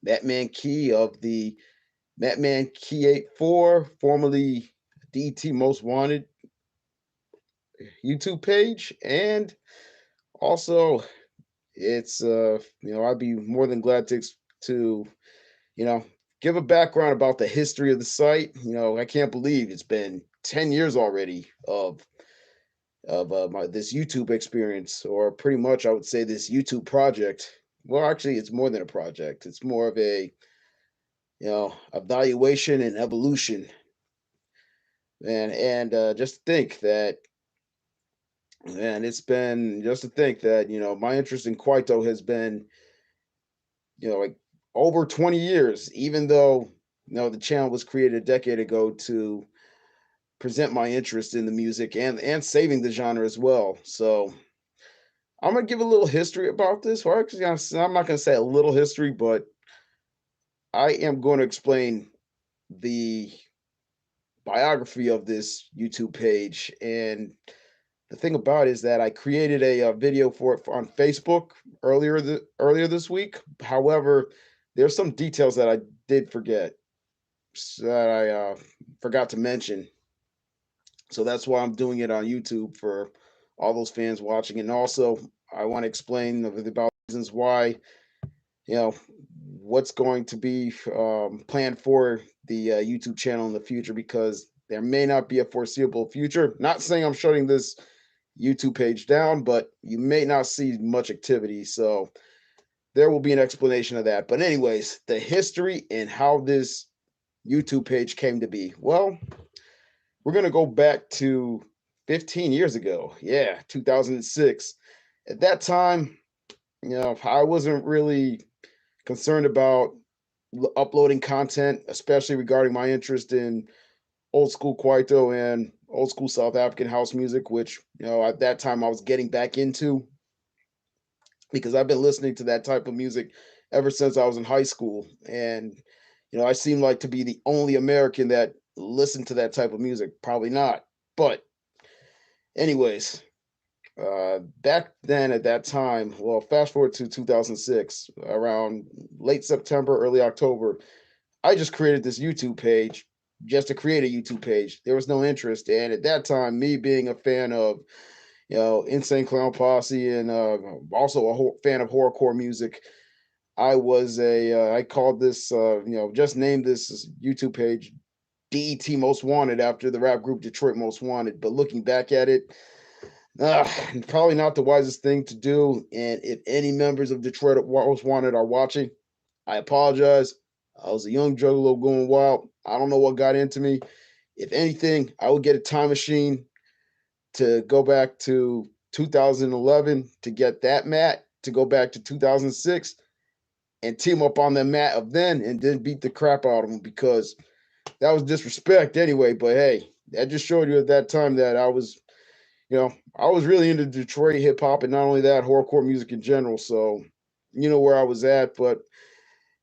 MattmanKey of the MattmanKey84, formerly DT Most Wanted YouTube page, and also I'd be more than glad to you know give a background about the history of the site. I can't believe it's been 10 years already of this YouTube experience, or pretty much I would say this YouTube project. Well, actually, it's more than a project. It's more of a evaluation and evolution, and just to think that, and it's been just to think that my interest in Kwaito has been like over 20 years, even though the channel was created a decade ago to present my interest in the music and saving the genre as well. So I'm gonna give a little history about this. Or actually, I'm not gonna say a little history, but I am going to explain the biography of this YouTube page. And the thing about it is that I created a video for it on Facebook earlier this week. However, there's some details that I did forget, that I forgot to mention. So that's why I'm doing it on YouTube for all those fans watching. And also, I want to explain about reasons why, you know, what's going to be planned for the YouTube channel in the future, because there may not be a foreseeable future. Not saying I'm shutting this YouTube page down, but you may not see much activity. So there will be an explanation of that. But, anyways, the history and how this YouTube page came to be. Well, we're going to go back to 15 years ago. Yeah, 2006. At that time, I wasn't really concerned about uploading content, especially regarding my interest in old school Kwaito and old school South African house music, which, at that time I was getting back into, because I've been listening to that type of music ever since I was in high school. And, I seem like to be the only American that listened to that type of music. Probably not. But, anyways, back then at that time, well, fast forward to 2006, around late September, early October, I just created this YouTube page just to create a YouTube page. There was no interest. And at that time, me being a fan of, Insane Clown Posse, and also a fan of horrorcore music, I called this, just named this YouTube page DET Most Wanted, after the rap group Detroit Most Wanted. But looking back at it, uh, probably not the wisest thing to do. And if any members of Detroit Most Wanted are watching, I apologize. I was a young juggalo going wild. I don't know what got into me. If anything, I would get a time machine to go back to 2011 to get that mat, to go back to 2006 and team up on the mat of then, and then beat the crap out of them, because that was disrespect anyway. But hey, that just showed you at that time that I was really into Detroit hip hop, and not only that, horrorcore music in general. So, where I was at. But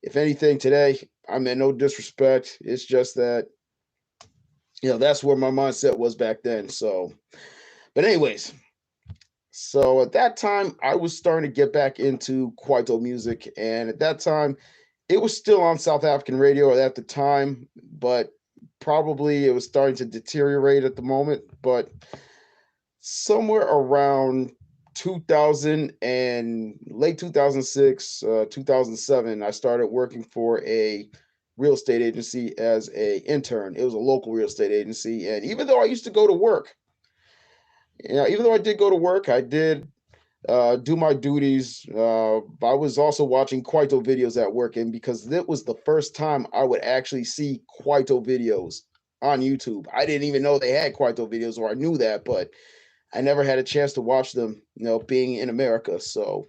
if anything, today, I mean, no disrespect. It's just that, that's where my mindset was back then. So, but anyways, so at that time, I was starting to get back into Kwaito music. And at that time, it was still on South African radio at the time, but probably it was starting to deteriorate at the moment. But somewhere around 2000 and late 2006, 2007, I started working for a real estate agency as a intern. It was a local real estate agency. And even though I used to go to work, even though I did go to work, I did do my duties. I was also watching Kwaito videos at work, and because that was the first time I would actually see Kwaito videos on YouTube. I didn't even know they had Kwaito videos, or I knew that, but I never had a chance to watch them, being in America. So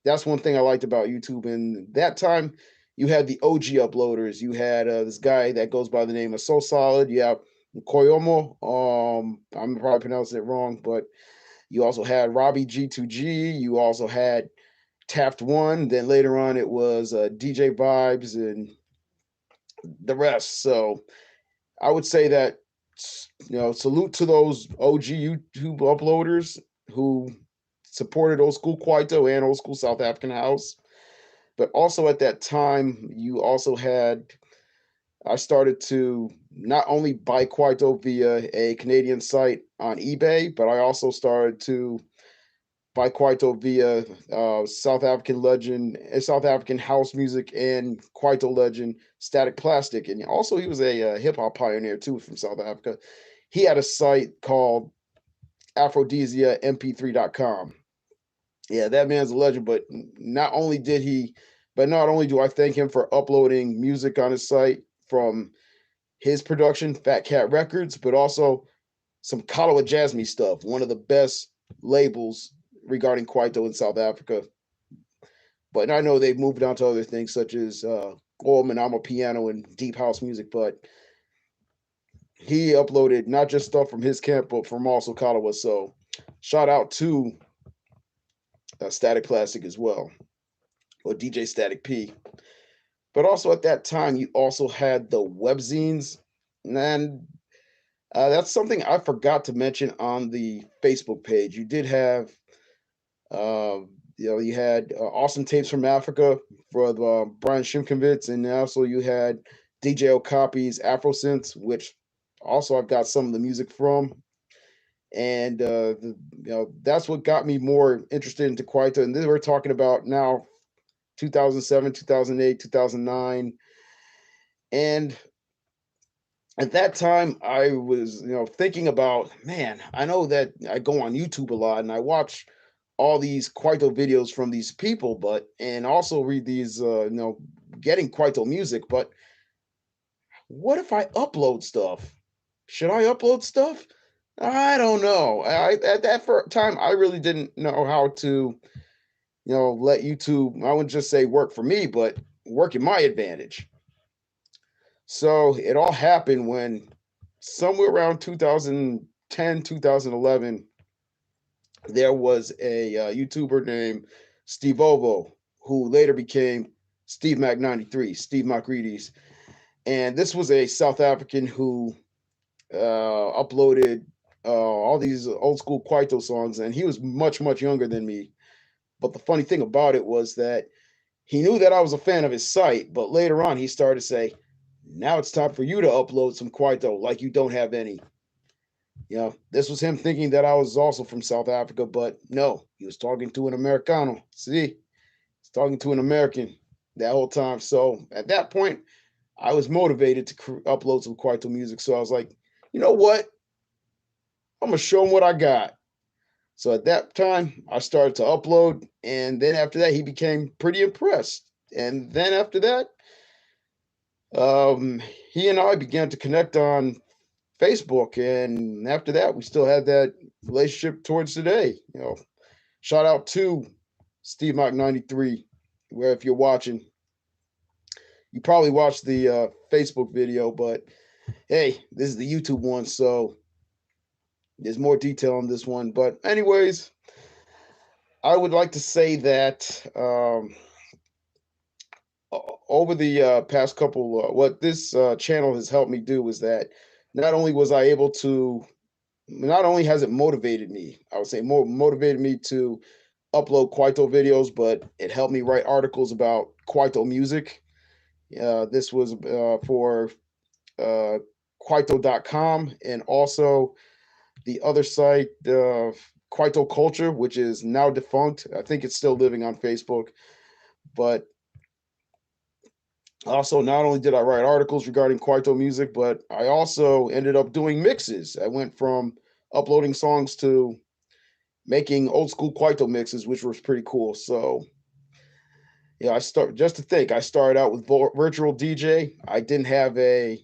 that's one thing I liked about YouTube. And that time, you had the OG uploaders. You had this guy that goes by the name of So Solid. You have Koyomo. I'm probably pronouncing it wrong, but you also had Robbie G2G. You also had Taft One. Then later on, it was DJ Vibes and the rest. So I would say that, salute to those OG YouTube uploaders who supported old school Kwaito and old school South African house. But also at that time, you also had, I started to not only buy Kwaito via a Canadian site on eBay, but I also started to buy Kwaito via South African legend, South African house music, and Kwaito legend Static Plastic. And also, he was a hip hop pioneer too from South Africa. He had a site called aphrodisiamp3.com. Yeah, that man's a legend. But not only do I thank him for uploading music on his site from his production, Fat Cat Records, but also some Kalawa Jasmine stuff, one of the best labels regarding Kwaito in South Africa. But I know they've moved on to other things such as Gold Manama Piano and Deep House music, but he uploaded not just stuff from his camp, but from also Kalawa. So shout out to Static Plastic as well, or DJ Static P. But also at that time, you also had the webzines, and that's something I forgot to mention on the Facebook page. You did have, uh, you had Awesome Tapes from Africa for the Brian Shimkovitz, and also you had DJ Okapi's Afro Synths, which also I've got some of the music from. And that's what got me more interested into Kwaito. And then we're talking about now 2007, 2008, 2009. And at that time, I was, thinking about, man, I know that I go on YouTube a lot and I watch all these Kwaito videos from these people, and also read these, getting Kwaito music. But what if I upload stuff? Should I upload stuff? I don't know. At that time, I really didn't know how to, let YouTube, I wouldn't just say work for me, but work in my advantage. So it all happened when somewhere around 2010, 2011, there was a YouTuber named Steve Ovo, who later became Steve Mac93, Steve Macreades. And this was a South African who uploaded all these old school Kwaito songs, and he was much, much younger than me. But the funny thing about it was that he knew that I was a fan of his site, but later on he started to say, now it's time for you to upload some Kwaito like you don't have any. This was him thinking that I was also from South Africa, but no, he was talking to an Americano. See, he's talking to an American that whole time. So at that point, I was motivated to upload some Kwaito music. So I was like, you know what? I'm going to show him what I got. So at that time, I started to upload. And then after that, he became pretty impressed. And then after that, he and I began to connect on Facebook. And after that, we still had that relationship towards today. Shout out to Steve Mach 93, where if you're watching, you probably watched the Facebook video, but hey, this is the YouTube one, so there's more detail on this one. But anyways, I would like to say that over the past couple, what this channel has helped me do is that not only has it motivated me, I would say more motivated me to upload Kwaito videos, but it helped me write articles about Kwaito music. This was for Kwaito.com, and also the other site, Kwaito Culture, which is now defunct. I think it's still living on Facebook. But also, not only did I write articles regarding Kwaito music, but I also ended up doing mixes. I went from uploading songs to making old school Kwaito mixes, which was pretty cool. So I started out with virtual DJ. I didn't have a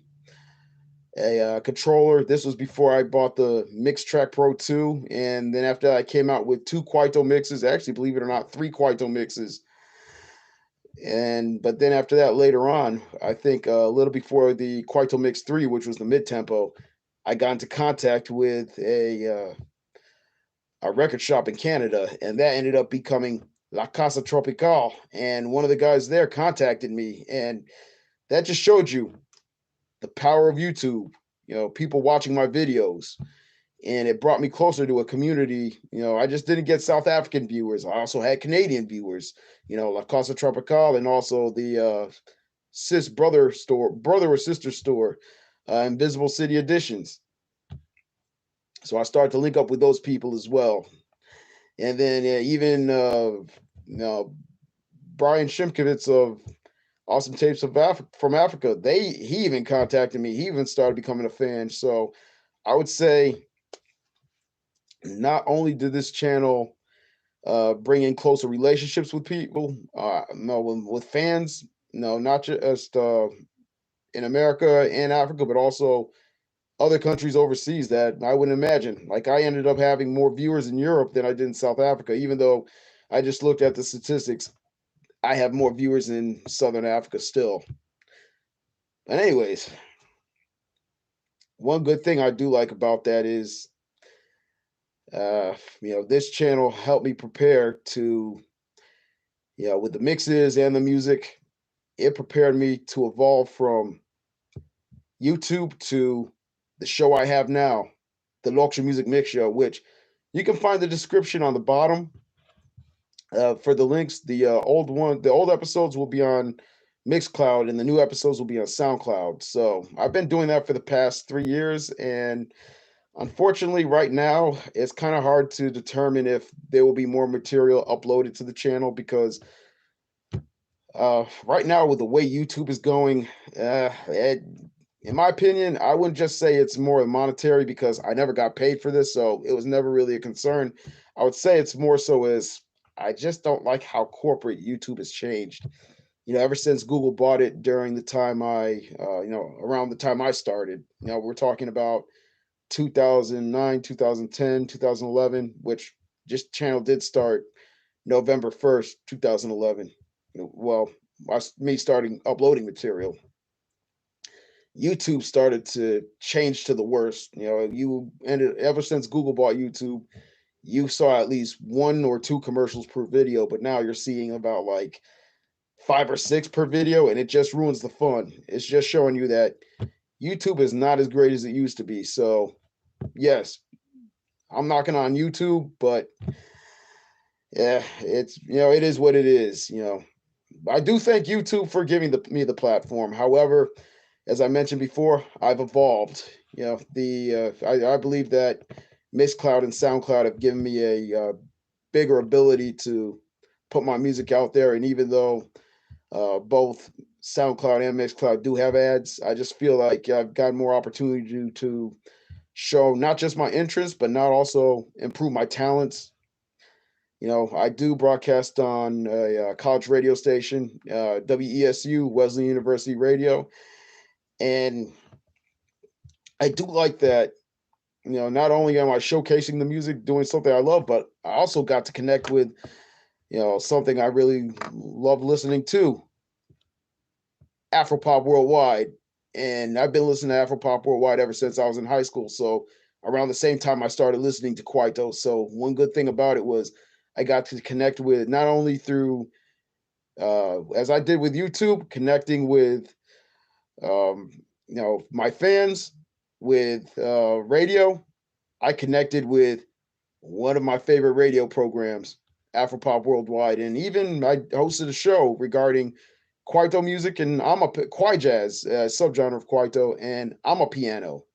controller. This was before I bought the MixTrack Pro 2, and then after that, I came out with 2 Kwaito mixes. Actually, believe it or not, 3 Kwaito mixes. But then after that, later on, I think a little before the Kwaito Mix 3, which was the mid tempo, I got into contact with a record shop in Canada, and that ended up becoming La Casa Tropical. And one of the guys there contacted me, and that just showed you the power of YouTube. People watching my videos. and it brought me closer to a community. I just didn't get South African viewers. I also had Canadian viewers, La Casa Tropical, and also the brother or sister store, Invisible City Editions. So I started to link up with those people as well. And then even Brian Shimkevitz of Awesome Tapes from Africa, he even contacted me. He even started becoming a fan. So I would say not only did this channel bring in closer relationships with people, no, with fans, no, not just in America and Africa, but also other countries overseas that I wouldn't imagine. Like I ended up having more viewers in Europe than I did in South Africa, even though I just looked at the statistics. I have more viewers in Southern Africa still. But anyways, one good thing I do like about that is, this channel helped me prepare to, with the mixes and the music, it prepared me to evolve from YouTube to the show I have now, the Loxion Music Mix Show, which you can find the description on the bottom for the links. The old episodes will be on MixCloud, and the new episodes will be on SoundCloud. So I've been doing that for the past 3 years, and unfortunately, right now it's kind of hard to determine if there will be more material uploaded to the channel because right now with the way YouTube is going, in my opinion, I wouldn't just say it's more monetary because I never got paid for this, so it was never really a concern. I would say it's more so as I just don't like how corporate YouTube has changed. Ever since Google bought it during the time around the time I started. We're talking about 2009, 2010, 2011, which just channel did start November 1st, 2011. Well, me starting uploading material. YouTube started to change to the worst. Ever since Google bought YouTube, you saw at least 1 or 2 commercials per video, but now you're seeing about like 5 or 6 per video, and it just ruins the fun. It's just showing you that YouTube is not as great as it used to be. So, yes, I'm knocking on YouTube, but yeah, it is what it is. I do thank YouTube for giving me the platform. However, as I mentioned before, I've evolved. I believe that MixCloud and SoundCloud have given me a bigger ability to put my music out there. And even though both SoundCloud and MixCloud do have ads, I just feel like I've gotten more opportunity to show not just my interests, but not also improve my talents. I do broadcast on a college radio station, WESU, Wesleyan University Radio. And I do like that, not only am I showcasing the music, doing something I love, but I also got to connect with, something I really love listening to, Afropop Worldwide. And I've been listening to Afropop Worldwide ever since I was in high school. So around the same time I started listening to Kwaito. So one good thing about it was I got to connect with not only through, as I did with YouTube, connecting with, my fans, with radio. I connected with one of my favorite radio programs, Afropop Worldwide, and even I hosted a show regarding Kwaito music, and I'm a Kwai jazz subgenre of Kwaito, and I'm a piano.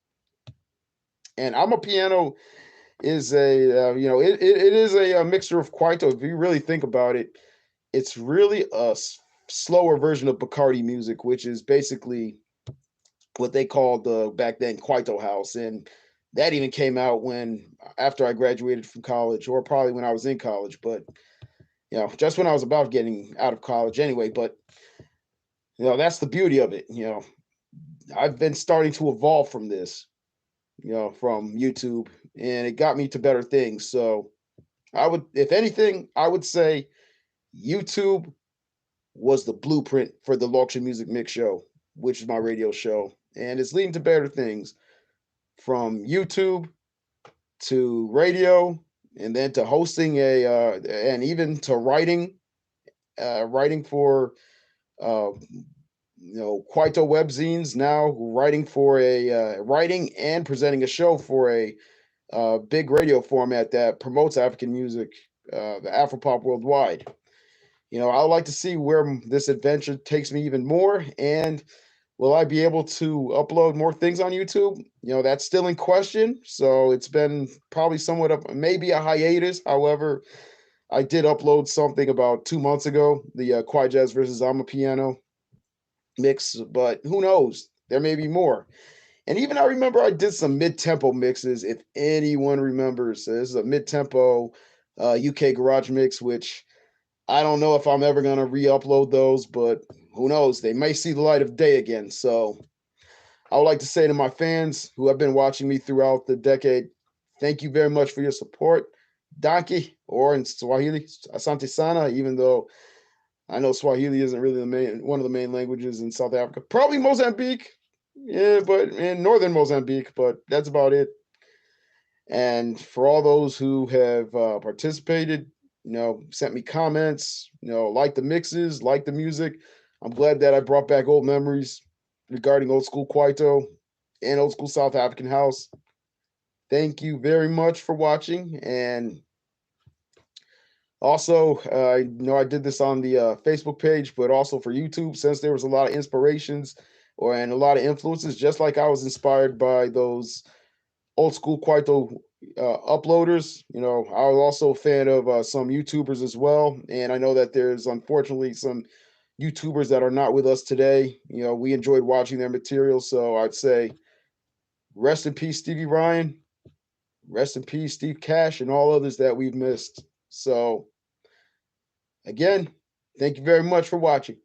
And I'm a piano is it is a mixture of Kwaito. If you really think about it, it's really a slower version of Bacardi music, which is basically what they called back then Kwaito house. And that even came out after I graduated from college, or probably when I was in college, but just when I was about getting out of college anyway. But that's the beauty of it. I've been starting to evolve from this, from YouTube, and it got me to better things. So if anything, I would say YouTube was the blueprint for the Loxion Music Mix Show, which is my radio show, and it's leading to better things, from YouTube to radio, and then to hosting and even to writing for Kwaito webzines, now writing and presenting a show for a big radio format that promotes African music, the Afropop worldwide. I would like to see where this adventure takes me even more, and will I be able to upload more things on YouTube? That's still in question. So it's been probably somewhat of maybe a hiatus. However, I did upload something about 2 months ago, the Quiet Jazz versus I'm a Piano mix, but who knows? There may be more. And even I remember I did some mid-tempo mixes. If anyone remembers, this is a mid-tempo UK garage mix, which I don't know if I'm ever gonna re-upload those, but who knows? They may see the light of day again. So I would like to say to my fans who have been watching me throughout the decade, thank you very much for your support. Donkey, or in Swahili, Asante Sana, even though I know Swahili isn't really one of the main languages in South Africa. Probably Mozambique, yeah, but in northern Mozambique, but that's about it. And for all those who have participated, sent me comments, like the mixes, like the music. I'm glad that I brought back old memories regarding old school Kwaito and old school South African house. Thank you very much for watching. And also, I did this on the Facebook page, but also for YouTube, since there was a lot of inspirations and a lot of influences, just like I was inspired by those old school Kwaito uploaders. I was also a fan of some YouTubers as well. And I know that there's unfortunately some YouTubers that are not with us today. We enjoyed watching their material. So I'd say rest in peace, Stevie Ryan. Rest in peace, Steve Cash, and all others that we've missed. So again, thank you very much for watching.